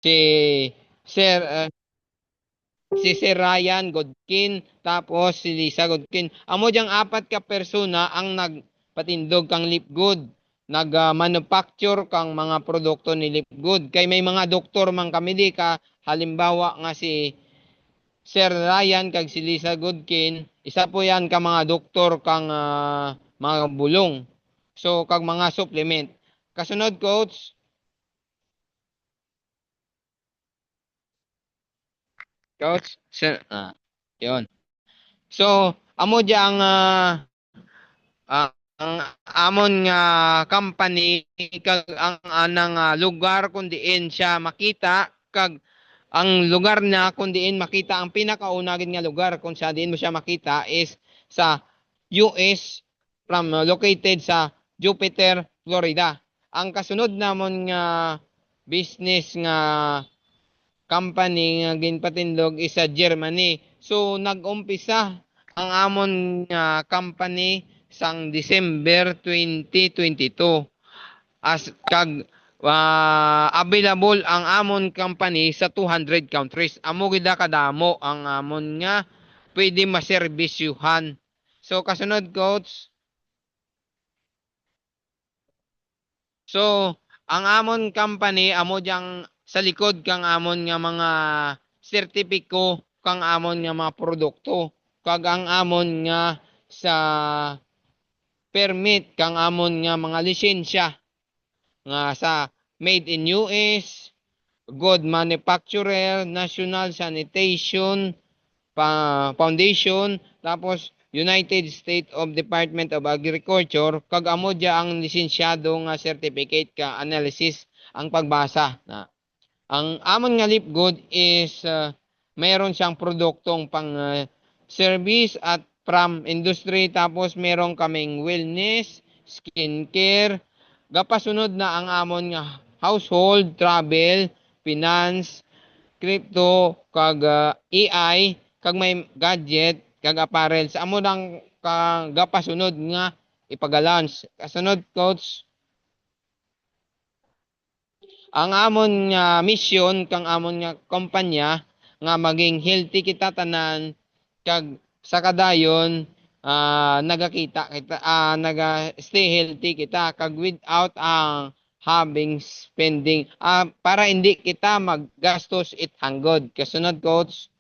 si Sir si Sir Ryan Godkin, tapos si Lisa Godkin. Amo diyang apat ka persona ang nagpatindog kang Lipgood. Nag-manufacture kang mga produkto ni Lipgood. Kay may mga doktor man kami di ka, halimbawa nga si Sir Ryan kag si Lisa Godkin, isa po yan ka mga doktor kang mga bulong. So kag mga supplement. Kasunod coach, yun. So amo diyang ang amon nga company kag ang anang lugar kung diin siya makita kag ang lugar na kung diin makita ang pinakauna gid nga lugar kung sa diin mo siya makita is sa US from located sa Jupiter, Florida. Ang kasunod namon nga business nga company nga ginpatindog is sa Germany. So nag-umpisa ang amon nga company sang December 2022 as kag available ang amon company sa 200 countries. Amo gida kadamo ang amon nga pwede maserbisyuhan. So kasunod coach. So ang amon company amo diyang sa likod kang amon nga mga sertipiko kang amon nga mga produkto kag ang amon nga sa permit kang amon nga mga lisensya nga sa made in US, good manufacturer, national sanitation foundation, tapos United States of Department of Agriculture, kag amo dia ang lisensyado nga certificate ka analysis ang pagbasa na. Ang amon nga lip good is meron siyang produktong pang service at from industry, tapos meron kaming wellness, skincare, gapasunod na ang amon nga household, travel, finance, crypto, kag AI, kag may gadget, kag apparel. Sa amo lang gapasunod nga ipagalance. Kasunod coach, ang amon nga mission kang amon nga kumpanya nga maging healthy kita tanan kag sa kadayon nagakita kita naga stay healthy kita kag without ang having spending para hindi kita maggastos it hanggod. Kasunod coach,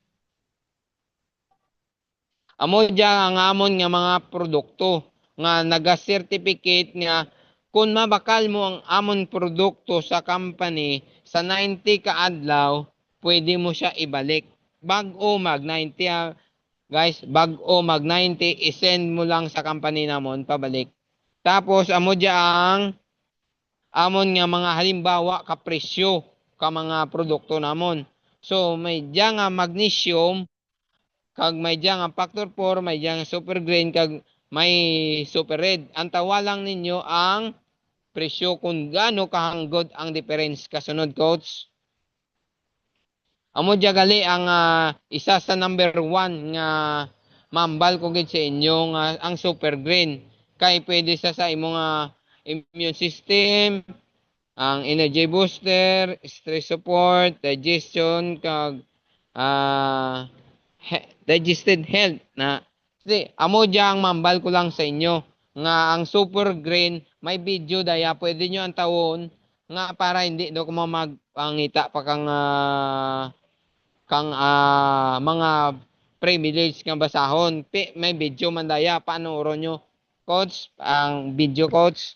amo dya ang amon nga mga produkto nga naga-certificate nga kung mabakal mo ang amon produkto sa company sa 90 ka adlaw, pwede mo siya ibalik. Bag-o mag 90 guys, bag-o mag 90 isend mo lang sa company namon pabalik. Tapos amo dya ang amon nga mga halimbawa ka presyo ka mga produkto namon. So may dya nga magnesium kag may diya nga factor 4, may diya nga super green kag may super red. Antawa lang ninyo ang presyo kung gaano kahanggod ang difference. Kasunod coach, amo diya gali ang isa sa number 1 nga mambal ko gid sa inyo nga ang super green kay pwede sa imong immune system, ang energy booster, stress support, digestion kag digested health na. Kasi amo diyang mambal ko lang sa inyo nga ang super green may video daya pwede nyo ang tawon nga para hindi do ko magpangita pa mga privilege nga basahon. May video man daya paano oro nyo coach ang video coach.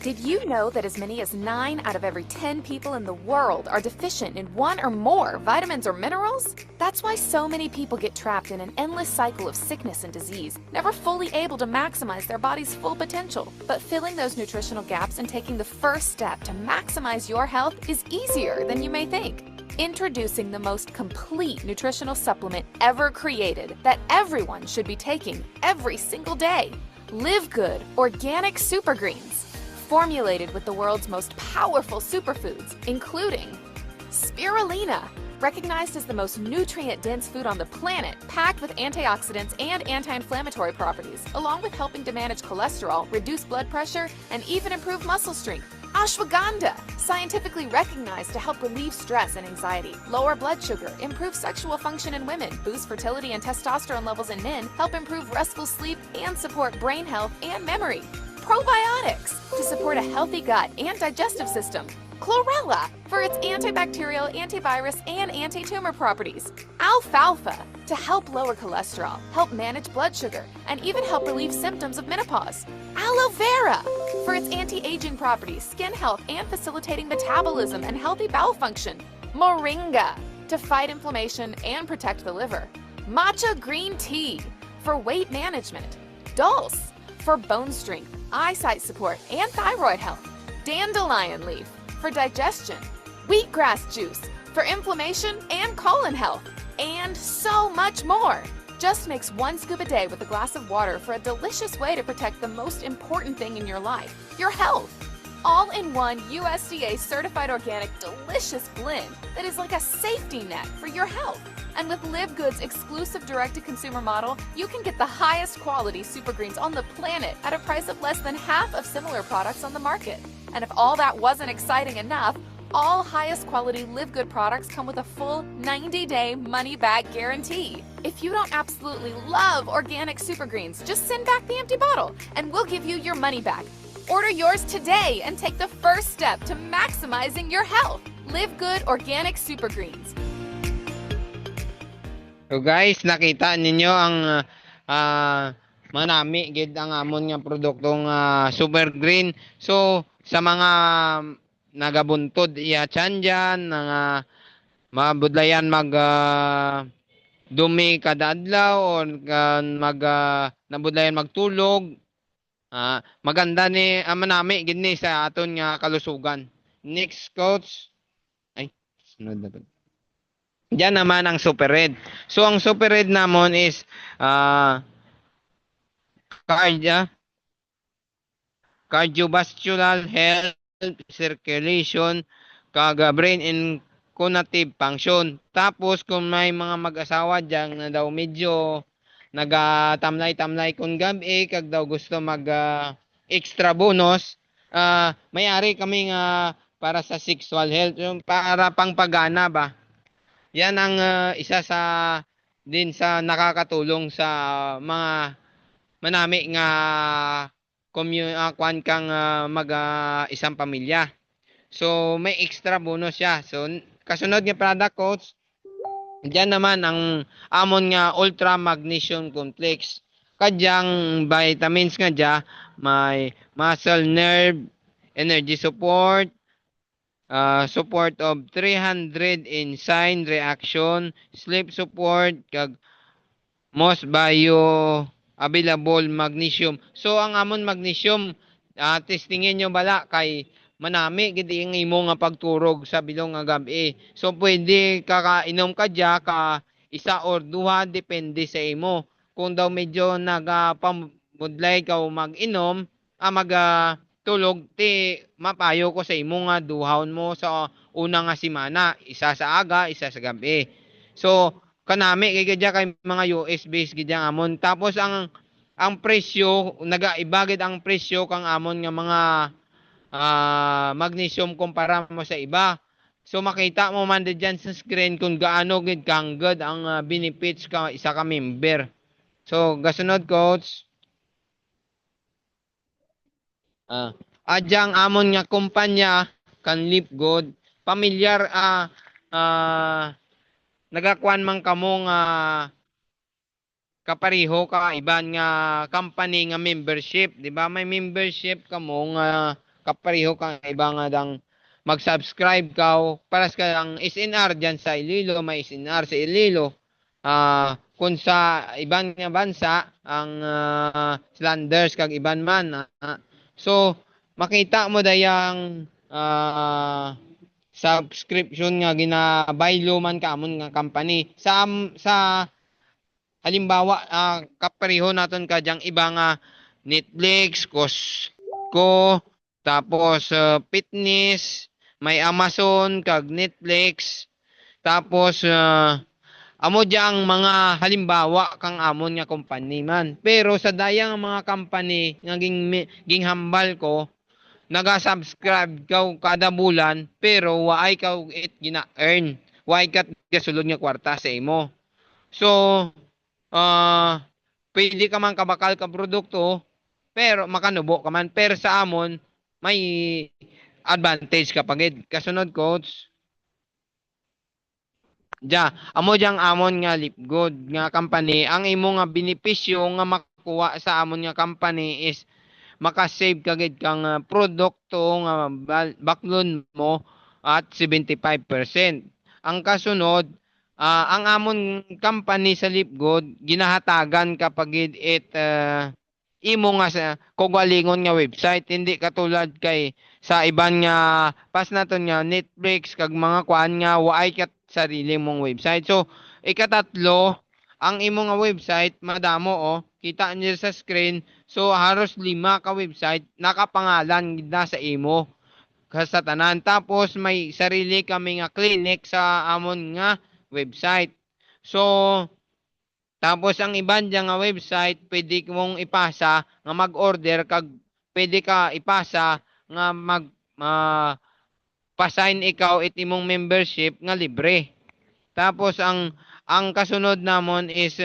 Did you know that as many as 9 out of every 10 people in the world are deficient in one or more vitamins or minerals? That's why so many people get trapped in an endless cycle of sickness and disease, never fully able to maximize their body's full potential. But filling those nutritional gaps and taking the first step to maximize your health is easier than you may think. Introducing the most complete nutritional supplement ever created that everyone should be taking every single day. Live Good Organic Super Greens. Formulated with the world's most powerful superfoods, including spirulina, recognized as the most nutrient-dense food on the planet, packed with antioxidants and anti-inflammatory properties, along with helping to manage cholesterol, reduce blood pressure, and even improve muscle strength. Ashwagandha, scientifically recognized to help relieve stress and anxiety, lower blood sugar, improve sexual function in women, boost fertility and testosterone levels in men, help improve restful sleep, and support brain health and memory. Probiotics, to support a healthy gut and digestive system. Chlorella, for its antibacterial, antivirus, and anti-tumor properties. Alfalfa, to help lower cholesterol, help manage blood sugar, and even help relieve symptoms of menopause. Aloe vera, for its anti-aging properties, skin health, and facilitating metabolism and healthy bowel function. Moringa, to fight inflammation and protect the liver. Matcha green tea, for weight management. Dulse, for bone strength, eyesight support, and thyroid health. Dandelion leaf, for digestion. Wheatgrass juice, for inflammation and colon health. And so much more. Just mix 1 scoop a day with a glass of water for a delicious way to protect the most important thing in your life, your health. All in one USDA certified organic delicious blend that is like a safety net for your health. And with Live Good's exclusive direct-to-consumer model, you can get the highest quality super greens on the planet at a price of less than half of similar products on the market. And if all that wasn't exciting enough, all highest quality Live Good products come with a full 90-day money-back guarantee. If you don't absolutely love organic super greens, just send back the empty bottle and we'll give you your money back. Order yours today and take the first step to maximizing your health. Live Good Organic Super Greens. So guys, nakita ninyo ang manami gid ang amon nga produktong super green. So sa mga nagabuntod iya tiyan dyan, nga mabudlayan mag dumi kada adlaw o nabudlayan magtulog, maganda ni manami gid ni sa aton nga kalusugan. Next, coach. Ay, sunod na ba? Diyan naman ang Super Red. So ang Super Red namon is cardiovascular health, circulation, brain and cognitive function. Tapos kung may mga mag-asawa diyan na daw medyo nagatamlay-tamlay kung gabi kag daw gusto mag extra bonus, may-ari kami nga para sa sexual health, yung para pangpagana ba. Yan ang isa sa din sa nakakatulong sa mga manami nga kwan kang mag isang pamilya. So may extra bonus siya. So kasunod nga product, coach, diyan naman ang amon nga ultra magnesium complex. Kadyang vitamins nga diya, may muscle nerve, energy support, support of 300 enzyme reaction, sleep support, kag most bio-available magnesium. So, ang amon magnesium, testingin nyo bala kay manami, gid ang imo nga pagturog sa bilong nga gabi. So, pwede kakainom ka dya, ka isa or duha, depende sa imo. Kung daw medyo nagapamudlay ka o mag-inom, tulog, mapayo ko sa imo nga duhawon mo sa una nga simana, isa sa aga, isa sa gabi. So kanami kay gadya kay mga US based gidya amon. Tapos ang presyo nagaiba gid ang presyo kang amon nga mga magnesium kumpara mo sa iba. So makita mo man diyan sa screen kung gaano gid kang good ang benefits ka isa ka member. So gasunod, coach. Adyang amon nga kumpanya kan Live Good, pamilyar nagakuan man kamo nga kapareho ka iban nga company nga membership, di ba? May membership kamo nga kapareho ka iba nga dang mag-subscribe ka para sa ang SNR diyan sa Iloilo, may SNR sa Iloilo. Kung sa iban nga bansa ang Flanders kag iban man. So makita mo dayang subscription nga ginabaylo man kamon nga company sa halimbawa kapareho naton kadyang iba nga Netflix, Costco, tapos fitness, may Amazon kag Netflix, tapos amo dyang mga halimbawa kang amon nga company man. Pero sa dayang mga company nga ginghambal ko, naga-subscribe ka kada bulan pero waay ka it gina-earn. Waay ka gasulod nga kwarta sa imo. So, pwede ka man kabakal ka produkto pero makanubo ka man. Pero sa amon, may advantage ka pagid. Kasunod, coach. Amo diyang amon nga Lipgod nga company. Ang imo nga benepisyo nga makuha sa amon nga company is makasave kagid kang produkto nga baklon mo at 75%. Ang kasunod, ang amon company sa Lipgod, ginahatagan kapag imo nga sa kagalingon nga website, hindi katulad kay sa iban nga pas naton nga Netflix kag mga kuan nga waay kat sarili mong website. So ikatatlo, ang imo nga website madamo kita niyo sa screen. So halos 5 ka website nakapangalan na sa imo sa tanan. Tapos may sarili kami nga clinic sa amon nga website. So tapos ang iban dyan nga website, pwede mong ipasa nga mag-order kag pwede ka ipasa nga pasign ikaw it imong membership nga libre. Tapos ang kasunod namon is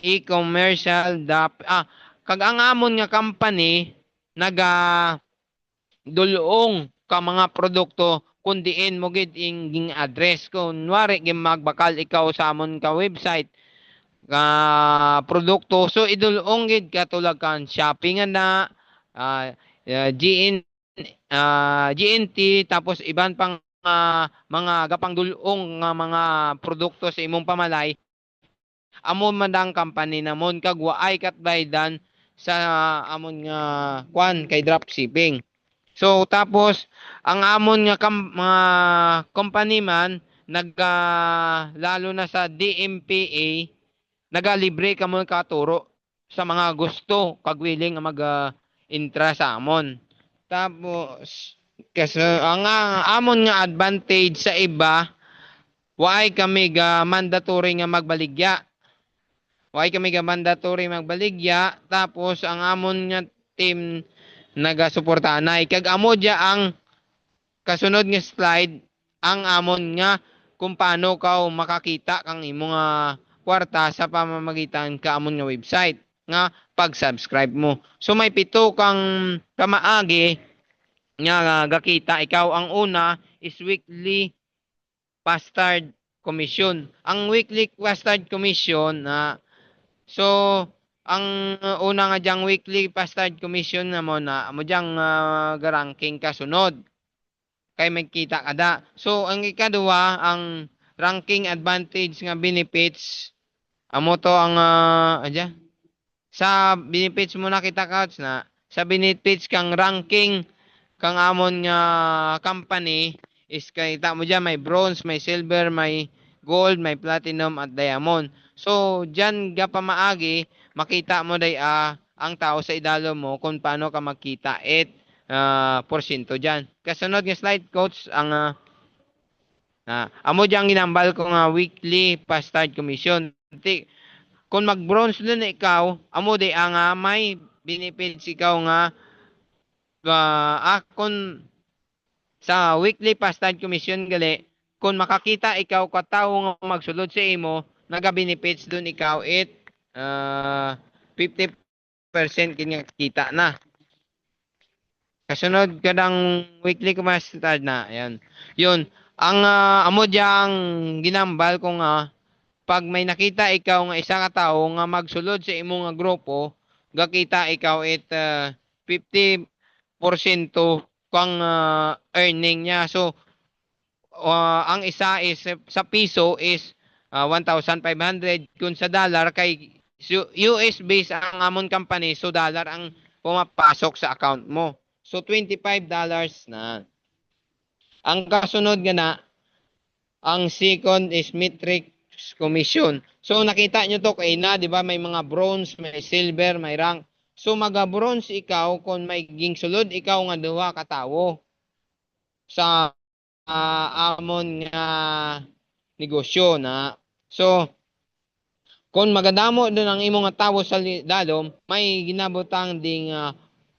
e-commercial kag ang amon nga company naga dulong ka mga produkto kundiin mo gid ing address. Kunwari magbakal ikaw sa amon ka website produkto, so idulong gid ka tulad kan shopping na GN GNT tapos iban pang mga gapang dulong nga mga produkto sa imong pamalay. Amon man ang company namon kag waay katbaydan sa amon nga kwan kay dropshipping. So tapos ang amon nga mga company man lalo na sa DMPA nagalibre ka mo katuro sa mga gusto kag willing nga mag-intra sa amon. Tapos kasi ang amon nga advantage sa iba waay kami ga mandatory nga magbaligya. Waay kami ga mandatory magbaligya tapos ang amon nga team naga-suportahan kag amo dia ang kasunod nga slide ang amon nga kung paano ka makakita kang imo nga kwarta sa pamamagitan ka amon nga website nga pag-subscribe mo. So may 7 kang kamaagi nga gakita. Ikaw ang una is weekly bastard commission. Ang weekly bastard commission so ang una nga diyang weekly bastard commission na mo diyang garanking kasunod kay magkita kada. So ang ikadua ang ranking advantage nga benefits amo to ang sa benefits mo nakita coach na sa benefits kang ranking kang amon nga company is kita mo dyan may bronze, may silver, may gold, may platinum at diamond. So dyan ga pamaagi makita mo day ang tao sa idalo mo kung paano ka makita porsyento dyan. Kasunod nga slide coach ang amo dyan ginambal ko nga weekly bastard commission. Kung mag-bronze dun ikaw, amo day ang may benefits ikaw nga kung sa weekly bastard commission gali, kung makakita ikaw ka tao nga magsulod sa imo, naga-benefits dun ikaw 50% kanya kita na. Kasunod kadang weekly bastard na, ayan. Yun, ang amo diyang ginambal ko nga pag may nakita ikaw nga isa ka tawo nga magsulod sa imo nga grupo, gakita ikaw 50% kang earning niya. So ang isa is sa piso is 1,500 kung sa dollar kay US based ang amon company, so dollar ang pumapasok sa account mo. So $25 na. Ang kasunod nga na ang second is metric commission. So nakita nyo to kay di ba may mga bronze, may silver, may rank. So maga-bronze ikaw kung may sulod ikaw nga duha ka tawo sa amon nga negosyo na. So kung magadamo doon ang imong tawo sa dalom, may ginabutang ding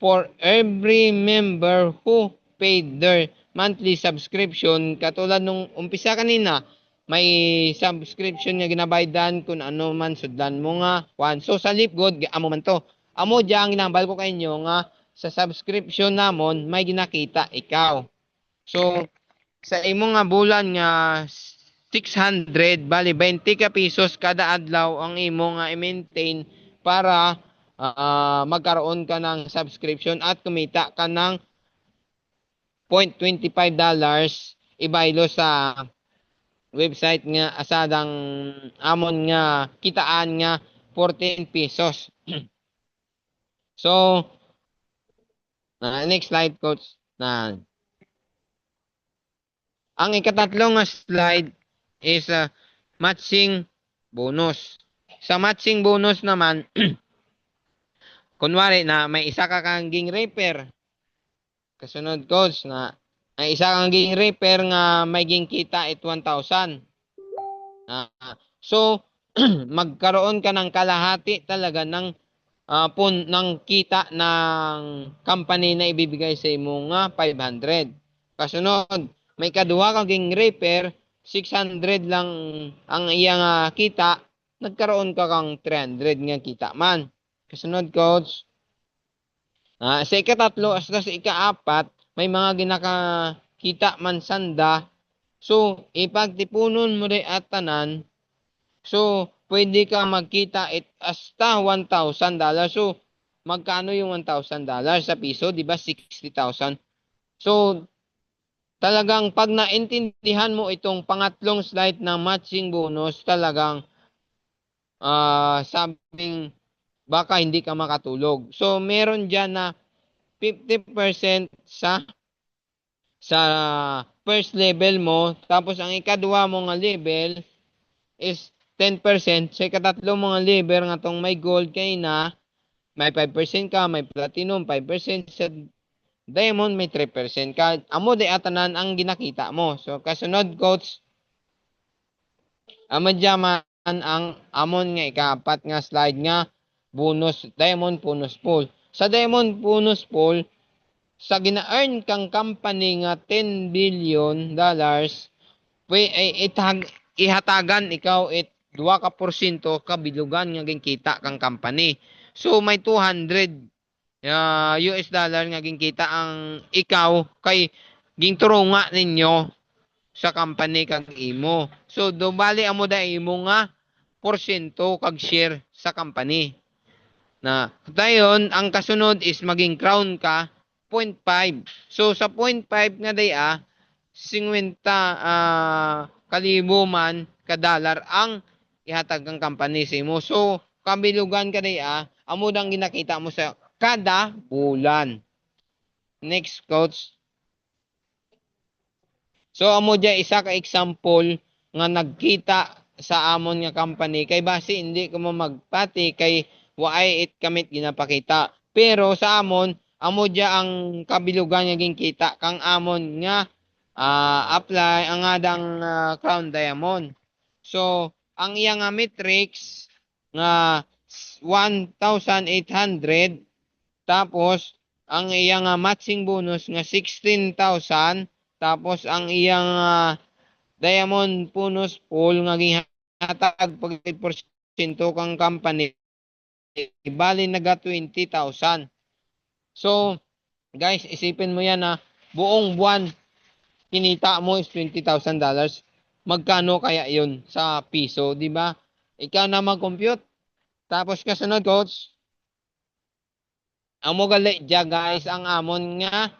for every member who paid their monthly subscription. Katulad nung umpisa kanina, may subscription nga ginabaydan kung ano man sudlan mo nga. So sa Lipgod, amo man to. Amo dyan, ginambal ko kayo nga sa subscription namon, may ginakita ikaw. So, sa imo nga bulan nga 600, bali 20 ka pesos kada adlaw ang imo nga i-maintain para magkaroon ka ng subscription at kumita ka ng $0.25 ibaylo sa website nga asadang amon nga kitaan nga 14 pesos. So, next slide, coach. Ang ikatatlong nga slide is matching bonus. Sa matching bonus naman, kunwari na may isa ka kang ging repair. Kasunod, coach, na may isa kang ging repair nga may ging kita at 1,000. So, magkaroon ka ng kalahati talaga ng ng kita ng company na ibibigay sa imo nga 500. Kasunod, may kaduha kang ging repair, 600 lang ang iyang kita, nagkaroon ka kang 300 nga kita man. Kasunod, coach. Sa ikatatlo hasta sa ikaapat, may mga ginakakita man sanda. So, ipagtipunon mo rin at tanan. So, pwede ka magkita hasta $1,000. So, magkano yung $1,000 sa piso? Diba 60,000? So, talagang pag naintindihan mo itong pangatlong slide ng matching bonus, talagang sabing baka hindi ka makatulog. So, meron dyan na 50% sa first level mo. Tapos, ang ikadwa mo nga level is 10%. Sa ikatatlo mo nga level nga tong may gold kay na, may 5% ka, may platinum, 5% sa diamond, may 3% ka. Amo di atanan ang ginakita mo. So, kasunod, coach, amadyaman ang amon nga ikapat nga slide nga bonus, diamond bonus pool. Sa diamond bonus pool, sa gina-earn kang company nga $10 billion, ihatagan ikaw 2% kabilugan nga ginkita kang company. So may 200 US dollar nga ginkita ang ikaw kay ginturunga ninyo sa company kag imo. So do bali amo da imo nga porsyento kag share sa company. Na dayon ang kasunod is maging crown ka 0.5. So sa 0.5 nga daya 50 kalibo man ka dollar ang ihatag ng company sa imo. So kabilugan ka daya amo dang ginakita mo sa kada bulan. Next, coach. So amo dya isa ka example nga nagkita sa amon nga company kay base hindi ko mo magpati kay waay kamit ginapakita. Pero sa amon, amo dya ang kabilugan nga ginkita kang amon nga apply ang adang crown diamond. So, ang iyang metrics nga 1,800 tapos ang iyang matching bonus nga 16,000 tapos ang iyang diamond bonus pool nga gihatag pag porsyento kang company bali naga 20,000. So, guys, isipin mo yan na buong buwan kinita mo is $20,000. Magkano kaya yun sa piso, di ba? Ikaw na mag-compute. Tapos kasunod, coach. Amo gali dya, guys, ang amon nga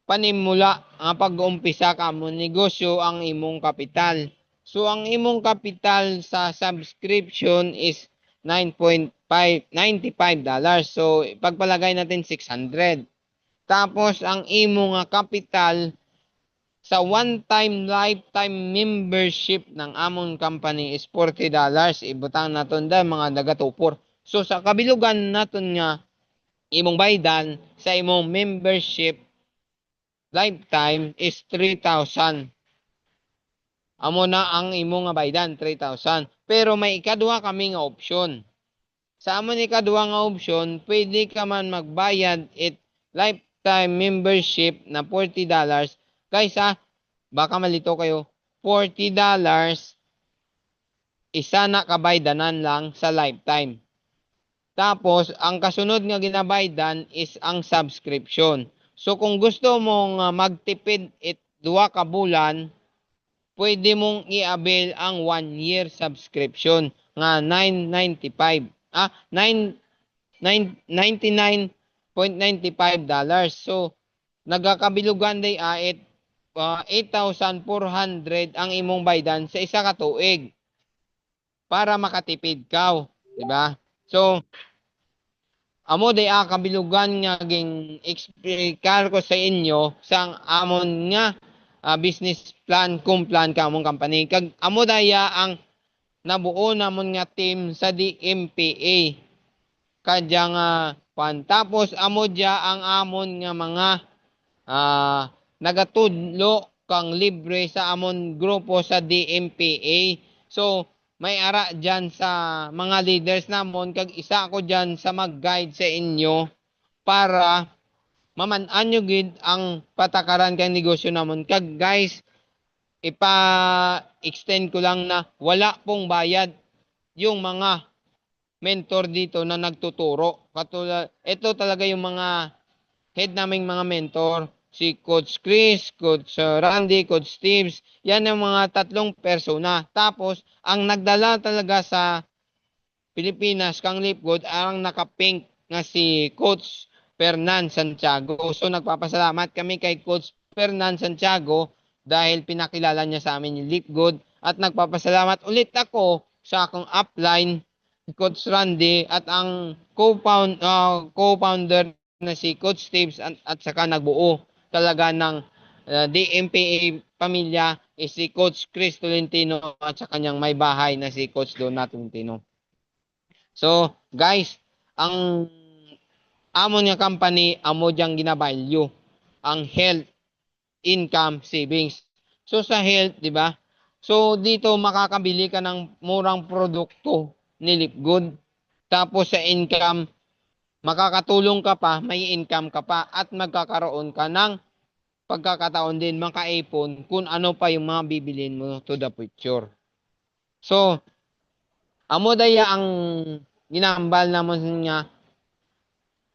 panimula nga pag-umpisa ka mo negosyo ang imong kapital. So, ang imong kapital sa subscription is $9.95. So, pagpalagay natin 600. Tapos, ang imong kapital sa one-time lifetime membership ng among company is $40. Ibutang naton da mga dagatupor. So, sa kabilugan naton nga imong baydan sa imong membership lifetime is 3,000. Amo na ang imo nga baydan 3,000. Pero may ikaduha kami nga option. Sa amon ikaduha nga option, pwede ka man magbayad it lifetime membership na $40 kaysa baka malito kayo, $40 isa na kabaydanan lang sa lifetime. Tapos, ang kasunod nga ginabaydan is ang subscription. So, kung gusto mong magtipid it 2 ka bulan, pwede mong i-avail ang 1 year subscription nga $9.95. 99.95. So, nagakabilugan day it 8,400 ang imong baydan sa isa ka tuig para makatipid ka, di ba? So, amo day kabilugan nga ging explicar ko sa inyo sang amon nga business plan kung plan ka among company. Kag amo daya ang nabuo namon nga team sa DMPA. Kadya nga pan. Tapos amo dia ang amon nga mga nagatudlo kang libre sa amon grupo sa DMPA. So, may ara dyan sa mga leaders namon kag isa ako dyan sa mag-guide sa inyo para maman-an nyo gid ang patakaran kang negosyo namon. Kag guys, ipa-extend ko lang na wala pong bayad yung mga mentor dito na nagtuturo. Katulad, ito talaga yung mga head naming mga mentor. Si Coach Chris, Coach Randy, Coach Steves. Yan ang mga 3 persona. Tapos, ang nagdala talaga sa Pilipinas kang Lipgood ang naka-pink nga si Coach Fernan Santiago. So, nagpapasalamat kami kay Coach Fernan Santiago dahil pinakilala niya sa amin yung Lipgood. At nagpapasalamat ulit ako sa akong upline, Coach Randy, at ang co-founder na si Coach Steves at saka nagbuo talaga ng DMPA pamilya is si Coach Chris Tolentino at sa kanyang may bahay na si Coach Donat Tolentino. So, guys, ang amon nga company, amo diyang ginavalue ang health, income, savings. So, sa health, di ba? So, dito makakabili ka ng murang produkto ni Lipgood. Tapos sa income, makakatulong ka pa, may income ka pa, at magkakaroon ka ng pagkakataon din makaipon kung ano pa yung mga bibilin mo to the future. So, amo daya ang ginambal namon nga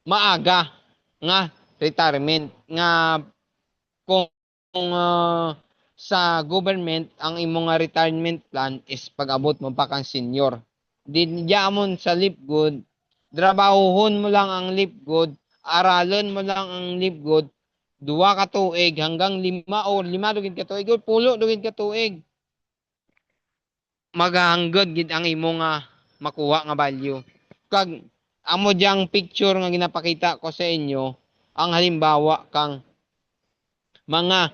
maaga nga retirement nga kung sa government ang imong nga retirement plan is pag-abot mo pa kang senior. Diamon sa Lipgood, trabahuhon mo lang ang Lipgood, aralon mo lang ang Lipgood 2 ka tuig hanggang 5 o 5 dugid ka tuig o 10 dugid ka tuig. Magahanggod gid ang imo nga makuha nga value. Kag amo diyang picture nga ginapakita ko sa inyo, ang halimbawa kang mga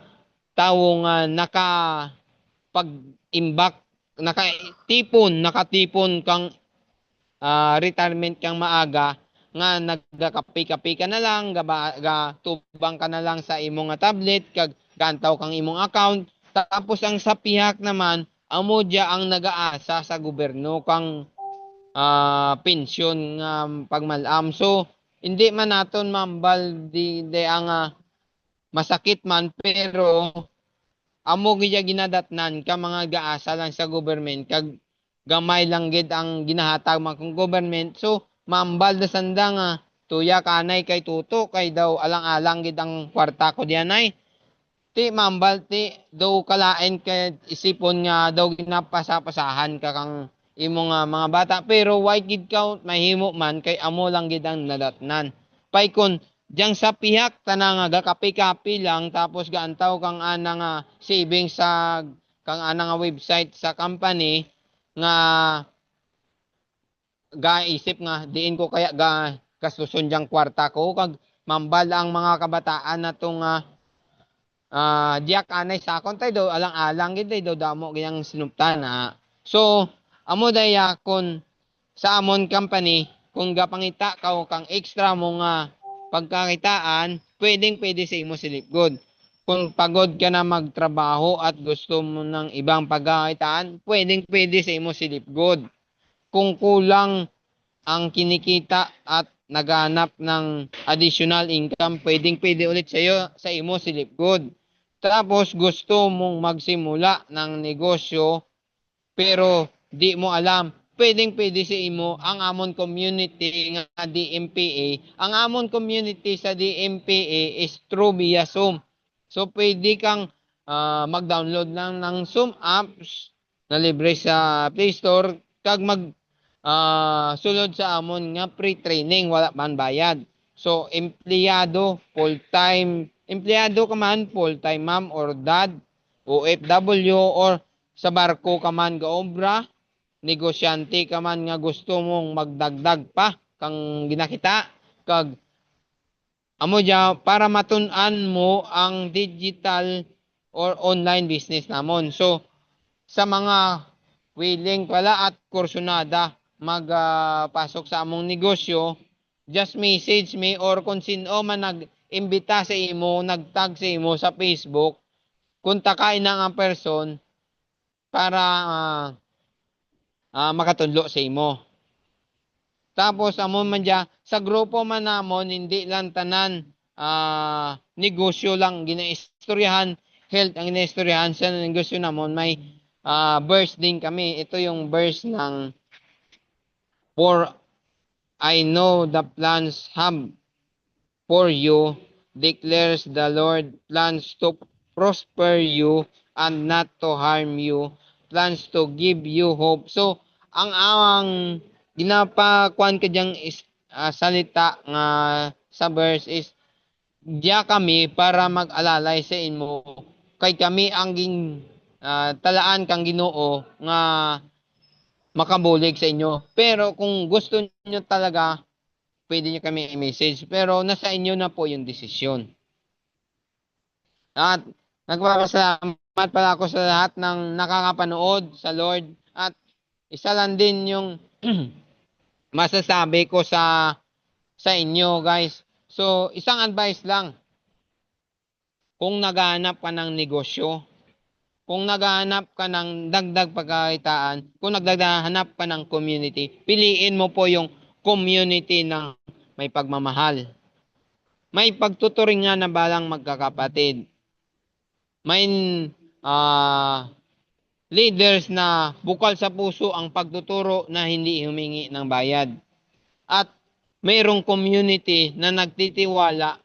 tawo nga nakapag-imbak, nakatipon kang retirement kang maaga nga nagkapi-kapi ka na lang, tubang ka na lang sa imong nga tablet, kag gantaw kang imong account. Tapos ang sa pihak naman, amo dia ang nagaasa sa gobyerno kang pensyon nga pagmalam. So, hindi man naton mambal di ang masakit man, pero amo gid ginadatnan ka mga gaasa lang sa government, kag gamay lang gid ang ginahatag man kung government. So, mambal na sanda nga tuya kanay kay tuto kay daw alang-alang gid ang kwarta ko dianay. Ti mambal ti daw kalain kay isipon nga daw ginapasa-pasahan ka kang imong mga bata, pero why gid ka mahimo man kay amo lang gid ang nadatnan. Pay kon diyan sa pihak tanang nga gakapi-kapi lang tapos gaantaw kang ana nga savings sa kang ana nga website sa company nga gaisip nga diin ko kaya kasusun diyang kwarta ko, kag mambal ang mga kabataan na itong diyak anay sakon tayo daw alang-alang gid daw damo gayang sinuptan na. So amo daya kon sa amon company kung gapangita ka o kang extra mo nga pagkakitaan, pwede sa imo si Lipgood. Kung pagod ka na magtrabaho at gusto mo ng ibang pagkakitaan, pwede sa imo si Lipgood. Kung kulang ang kinikita at naghanap ng additional income, pwede ulit sa imo silip good. Tapos gusto mong magsimula ng negosyo pero di mo alam, pwede sa imo ang amon community nga DMPA. Ang amon community sa DMPA is through via Zoom. So pwede kang mag-download lang ng Zoom apps na libre sa Play Store kag sulod sa amon nga pre-training wala man bayad. So empleyado ka man full-time ma'am or dad, OFW or sa barko ka man gaobra, negosyante ka man nga gusto mong magdagdag pa kang ginakita kag amo dya para matun-an mo ang digital or online business namon. So sa mga willing pala at kursunada magpasok sa among negosyo, just message me or kung sino man nag-imbita sa imo, nagtag sa imo sa Facebook, kontakin na ang person para makatudlo sa imo. Tapos amon man dya, sa grupo man namon, hindi lang tanan negosyo lang ginaistoryahan, health ang ginaistoryahan sa negosyo namon, may verse din kami. Ito yung verse ng For I know the plans have for you, declares the Lord, plans to prosper you and not to harm you, plans to give you hope. So, ang ginapakuan ka diyang salita nga sa verse is, diya kami para mag-alalay sa imo. Kay kami ang talaan kang Ginoo nga makabulig sa inyo. Pero kung gusto niyo talaga, pwede niyo kami i-message. Pero nasa inyo na po yung desisyon. At nagpapasalamat pala ako sa lahat ng nakakapanood sa Lord. At isa lang din yung masasabi ko sa inyo guys. So isang advice lang. Kung naghahanap ka ng negosyo, kung naghahanap ka ng dagdag pagkakitaan, kung naghahanap ka ng community, piliin mo po yung community ng may pagmamahal. May pagtuturingan na balang magkakapatid. May leaders na bukal sa puso ang pagtuturo na hindi humingi ng bayad. At mayroong community na nagtitiwala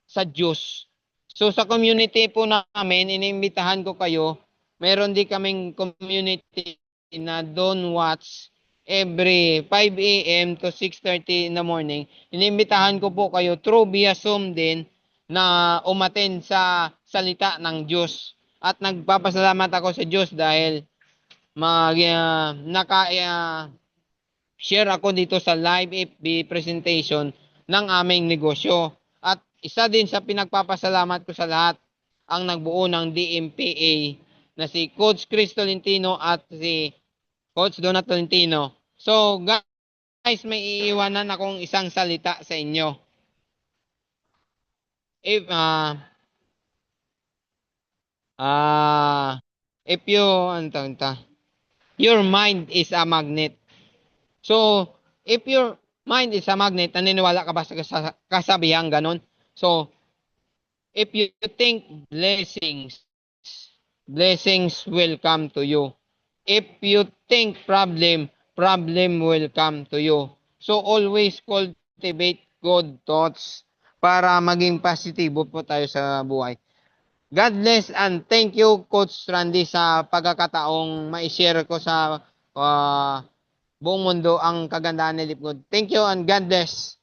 sa Diyos. So sa community po namin, inimbitahan ko kayo, meron din kaming community na don't watch every 5 a.m. to 6:30 in the morning. Inimbitahan ko po kayo through via Zoom din na umattend sa salita ng Diyos. At nagpapasalamat ako sa Diyos dahil share ako dito sa live FB presentation ng aming negosyo. At isa din sa pinagpapasalamat ko sa lahat ang nagbuo ng DMPA na si Coach Chris Tolentino at si Coach Donat Tolentino. So guys, may iiwanan akong isang salita sa inyo. If your mind is a magnet. So, if your mind is a magnet, naniniwala ka ba sa kasabihang ganon? So, if you think blessings will come to you. If you think problem will come to you. So, always cultivate good thoughts para maging positibo po tayo sa buhay. God bless and thank you Coach Randy sa pagkakataong ma-share ko sa buong mundo ang kagandahan ni Lipgood. Thank you and God bless.